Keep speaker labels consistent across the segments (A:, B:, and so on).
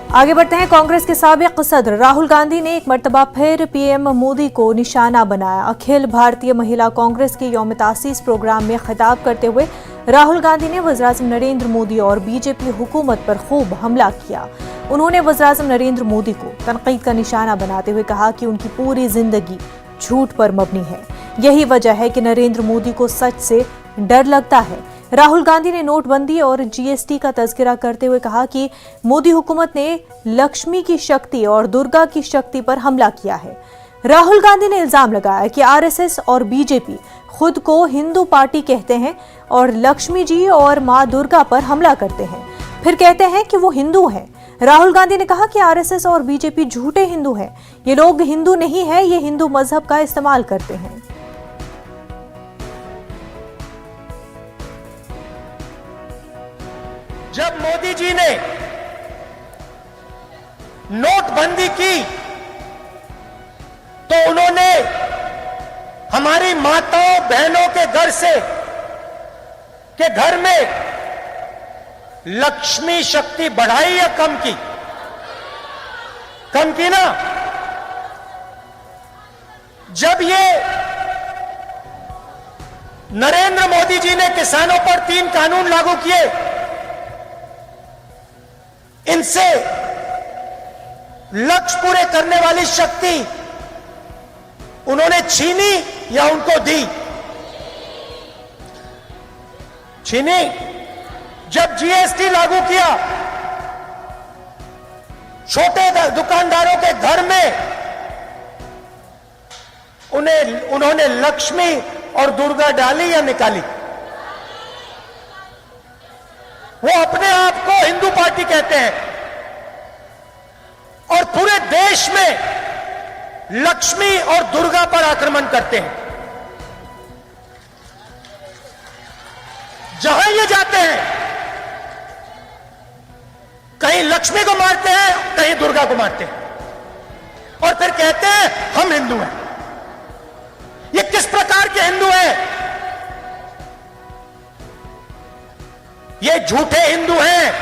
A: आगे बढ़ते हैं। कांग्रेस के साबिक सदर राहुल गांधी ने एक मर्तबा फिर पीएम मोदी को निशाना बनाया। अखिल भारतीय महिला कांग्रेस के यौम तासीस प्रोग्राम में खिताब करते हुए राहुल गांधी ने वज़ीर-ए-आज़म नरेंद्र मोदी और बीजेपी हुकूमत पर खूब हमला किया। उन्होंने वज़ीर-ए-आज़म नरेंद्र मोदी को तनकीद का निशाना बनाते हुए कहा कि उनकी पूरी जिंदगी झूठ पर मबनी है। यही वजह है कि नरेंद्र मोदी को सच से डर लगता है। राहुल गांधी ने नोटबंदी और जीएसटी का तज़किरा करते हुए कहा कि मोदी हुकूमत ने लक्ष्मी की शक्ति और दुर्गा की शक्ति पर हमला किया है। राहुल गांधी ने इल्जाम लगाया कि आरएसएस और बीजेपी खुद को हिंदू पार्टी कहते हैं और लक्ष्मी जी और मां दुर्गा पर हमला करते हैं, फिर कहते हैं कि वो हिंदू हैं। राहुल गांधी ने कहा कि आरएसएस और बीजेपी झूठे हिंदू हैं। ये लोग हिंदू नहीं है, ये हिंदू मजहब का इस्तेमाल करते हैं।
B: जब मोदी जी ने नोटबंदी की तो उन्होंने हमारी माताओं बहनों के घर में लक्ष्मी शक्ति बढ़ाई या कम की? कम की ना। जब ये नरेंद्र मोदी जी ने किसानों पर 3 कानून लागू किए, इनसे लक्ष्य पूरे करने वाली शक्ति उन्होंने छीनी या उनको दी? छीनी। जब जीएसटी लागू किया, छोटे दुकानदारों के घर में उन्होंने लक्ष्मी और दुर्गा डाली या निकाली? वो अपने आप को हिंदू पार्टी कहते हैं और पूरे देश में लक्ष्मी और दुर्गा पर आक्रमण करते हैं। जहां ये जाते हैं, कहीं लक्ष्मी को मारते हैं, कहीं दुर्गा को मारते हैं और फिर कहते हैं हम हिंदू हैं। ये किस प्रकार के हिंदू हैं? ये झूठे हिंदू हैं।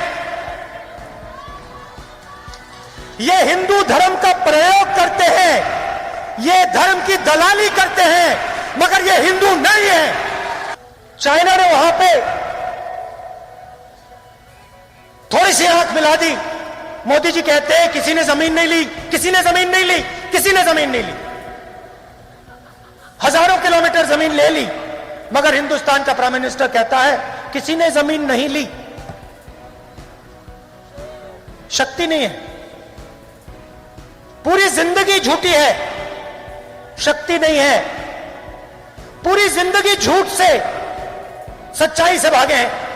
B: ये हिंदू धर्म का प्रयोग करते हैं, ये धर्म की दलाली करते हैं, मगर ये हिंदू नहीं है। चाइना ने वहां पे थोड़ी सी आंख मिला दी। मोदी जी कहते हैं किसी ने जमीन नहीं ली, किसी ने जमीन नहीं ली, किसी ने जमीन नहीं ली। हजारों किलोमीटर जमीन ले ली, मगर हिंदुस्तान का प्राइम मिनिस्टर कहता है किसी ने जमीन नहीं ली। शक्ति नहीं है, पूरी जिंदगी झूठी है, शक्ति नहीं है। पूरी जिंदगी झूठ से, सच्चाई से भागे हैं।